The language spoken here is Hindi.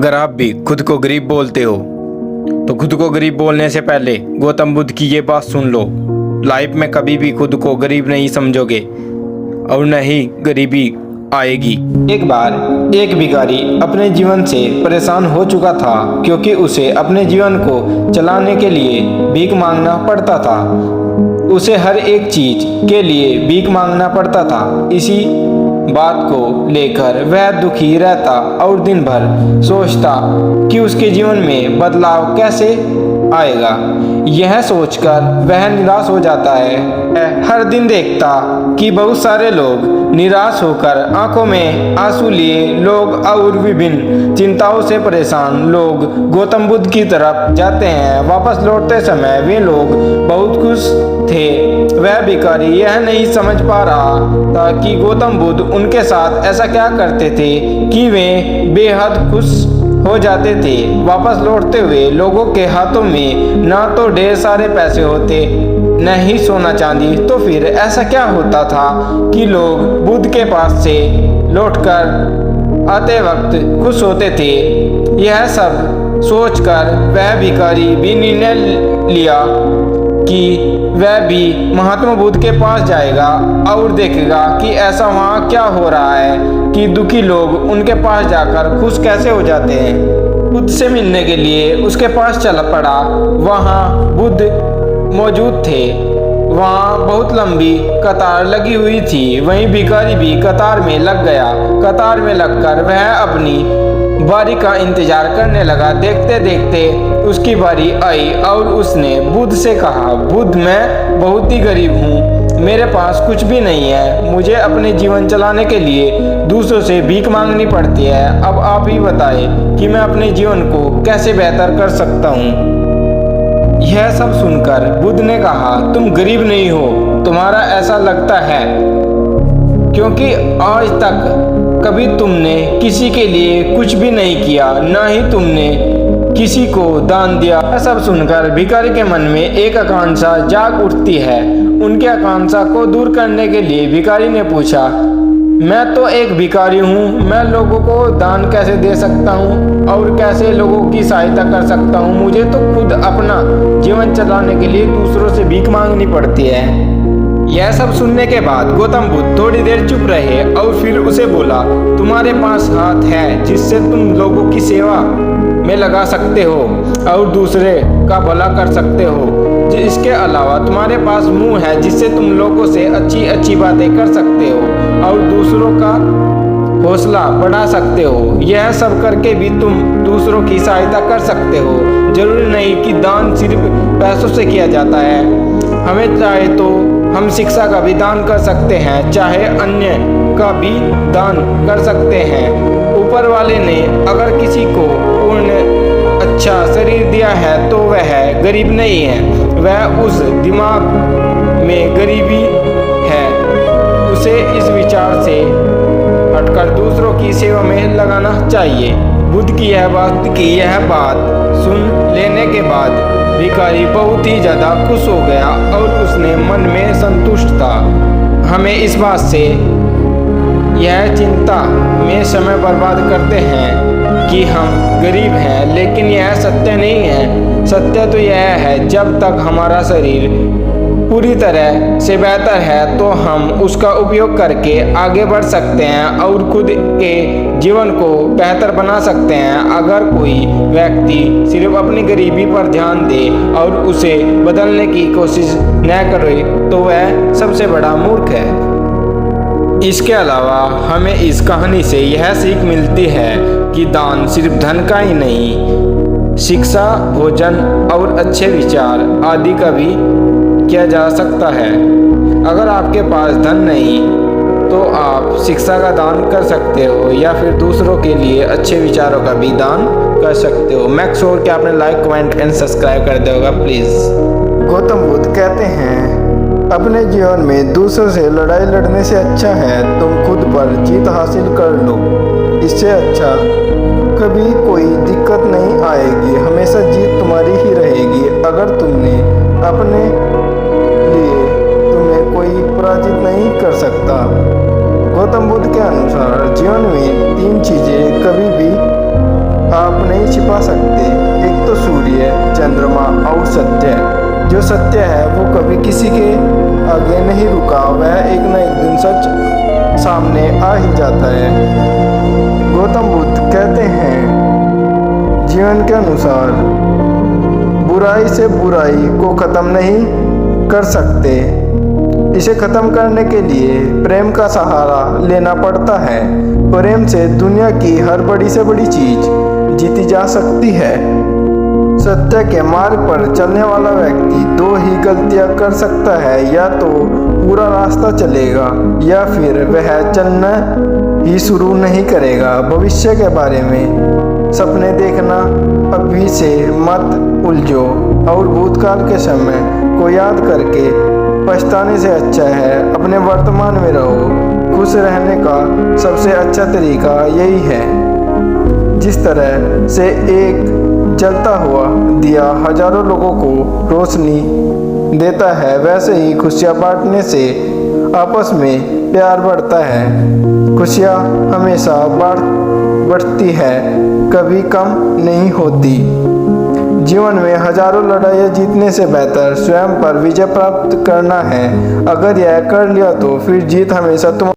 अगर आप भी खुद को गरीब बोलते हो तो खुद को गरीब बोलने से पहले गौतम बुद्ध की ये बात सुन लो। लाइफ में कभी भी खुद को गरीब नहीं समझोगे और न ही गरीबी आएगी। एक बार एक भिखारी अपने जीवन से परेशान हो चुका था क्योंकि उसे अपने जीवन को चलाने के लिए भीख मांगना पड़ता था। उसे हर एक चीज के लिए भीख मांगना पड़ता था। इसी बात को लेकर वह दुखी रहता और दिन भर सोचता कि उसके जीवन में बदलाव कैसे आएगा। यह सोचकर वह निराश हो जाता है। वह हर दिन देखता कि बहुत सारे लोग निराश होकर आंखों में आंसू लिए लोग और विभिन्न चिंताओं से परेशान लोग गौतम बुद्ध की तरफ जाते हैं। वापस लौटते समय वे लोग बहुत खुश थे। वह भिखारी यह नहीं समझ पा रहा था कि गौतम बुद्ध उनके साथ ऐसा क्या करते थे कि वे बेहद खुश हो जाते थे। वापस लौटते हुए लोगों के हाथों में ना तो ढेर सारे पैसे होते न ही सोना चांदी, तो फिर ऐसा क्या होता था कि लोग बुद्ध के पास से लौटकर आते वक्त खुश होते थे। यह सब सोचकर वह भिखारी भी निर्णय लिया कि वह भी महात्मा बुद्ध के पास जाएगा और देखेगा कि ऐसा वहाँ क्या हो रहा है कि दुखी लोग उनके पास जाकर खुश कैसे हो जाते हैं। बुद्ध से मिलने के लिए उसके पास चल पड़ा। वहाँ बुद्ध मौजूद थे। वहाँ बहुत लंबी कतार लगी हुई थी। वहीं भिखारी भी कतार में लग गया। कतार में लगकर वह अपनी बारी का इंतजार करने लगा। देखते देखते उसकी बारी आई और उसने बुद्ध से कहा, बुद्ध मैं बहुत ही गरीब हूँ, मेरे पास कुछ भी नहीं है। मुझे अपने जीवन चलाने के लिए दूसरों से भीख मांगनी पड़ती है। अब आप ही बताएं कि मैं अपने जीवन को कैसे बेहतर कर सकता हूँ। यह सब सुनकर बुद्ध ने कहा, तुम गरीब नहीं हो, तुम्हारा ऐसा लगता है क्योंकि आज तक कभी तुमने किसी के लिए कुछ भी नहीं किया, ना ही तुमने किसी को दान दिया। यह सब सुनकर भिखारी के मन में एक आकांक्षा जाग उठती है। उनकी आकांक्षा को दूर करने के लिए भिखारी ने पूछा, मैं तो एक भिखारी हूँ, मैं लोगों को दान कैसे दे सकता हूँ और कैसे लोगों की सहायता कर सकता हूँ। मुझे तो खुद अपना जीवन चलाने के लिए दूसरों से भीख मांगनी पड़ती है। यह सब सुनने के बाद गौतम बुद्ध थोड़ी देर चुप रहे और फिर उसे बोला, तुम्हारे पास हाथ है जिससे तुम लोगों की सेवा में लगा सकते हो और दूसरे का भला कर सकते हो। इसके अलावा तुम्हारे पास मुंह है जिससे तुम लोगों से अच्छी अच्छी बातें कर सकते हो और दूसरों का हौसला बढ़ा सकते हो। यह सब करके भी तुम दूसरों की सहायता कर सकते हो। जरूरी नहीं कि दान सिर्फ पैसों से किया जाता है। हमें चाहे तो हम शिक्षा का भी दान कर सकते हैं, चाहे अन्य का भी दान कर सकते हैं। ऊपर वाले ने अगर किसी को पूर्ण अच्छा शरीर दिया है तो वह गरीब नहीं है, वह उस दिमाग में गरीबी है। उसे इस विचार से हटकर दूसरों की सेवा में लगाना चाहिए। बुद्ध की यह बात सुन लेने के बाद भिखारी बहुत ही ज़्यादा खुश हो गया और उसने मन में संतुष्ट था। हमें इस बात से यह चिंता में समय बर्बाद करते हैं कि हम गरीब हैं, लेकिन यह सत्य नहीं है। सत्य तो यह है, जब तक हमारा शरीर पूरी तरह से बेहतर है तो हम उसका उपयोग करके आगे बढ़ सकते हैं और खुद के जीवन को बेहतर बना सकते हैं। अगर कोई व्यक्ति सिर्फ अपनी गरीबी पर ध्यान दे और उसे बदलने की कोशिश न करे तो वह सबसे बड़ा मूर्ख है। इसके अलावा हमें इस कहानी से यह सीख मिलती है कि दान सिर्फ धन का ही नहीं, शिक्षा, भोजन और अच्छे विचार आदि का भी किया जा सकता है। अगर आपके पास धन नहीं तो आप शिक्षा का दान कर सकते हो या फिर दूसरों के लिए अच्छे विचारों का भी दान कर सकते हो। मेक श्योर कि आपने लाइक, कमेंट एंड सब्सक्राइब कर दिया होगा प्लीज़। गौतम बुद्ध कहते हैं, अपने जीवन में दूसरों से लड़ाई लड़ने से अच्छा है तुम खुद पर जीत हासिल कर लो। इससे अच्छा कभी कोई दिक्कत नहीं आएगी, हमेशा जीत तुम्हारी ही रहेगी। अगर तुमने अपने लिए तुम्हें कोई पराजित नहीं कर सकता। गौतम बुद्ध के अनुसार जीवन में 3 चीज़ें कभी भी आप नहीं छिपा सकते। एक तो सूर्य, चंद्रमा और सत्य। जो सत्य है वो कभी किसी के आगे नहीं रुका, वह एक न एक दिन सच सामने आ ही जाता है। गौतम बुद्ध कहते हैं, जीवन के अनुसार बुराई से बुराई को खत्म नहीं कर सकते। इसे खत्म करने के लिए प्रेम का सहारा लेना पड़ता है। प्रेम से दुनिया की हर बड़ी से बड़ी चीज जीती जा सकती है। सत्य के मार्ग पर चलने वाला व्यक्ति दो ही गलतियां कर सकता है, या तो पूरा रास्ता चलेगा या फिर वह चलना ही शुरू नहीं करेगा। भविष्य के बारे में सपने देखना अभी से मत उलझो, और भूतकाल के समय को याद करके पछताने से अच्छा है अपने वर्तमान में रहो। खुश रहने का सबसे अच्छा तरीका यही है। जिस तरह से एक जलता हुआ दिया हजारों लोगों को रोशनी देता है, वैसे ही खुशियाँ बांटने से आपस में प्यार बढ़ता है। खुशियाँ हमेशा बढ़ती है, कभी कम नहीं होती। जीवन में हजारों लड़ाइयाँ जीतने से बेहतर स्वयं पर विजय प्राप्त करना है। अगर यह कर लिया तो फिर जीत हमेशा तुम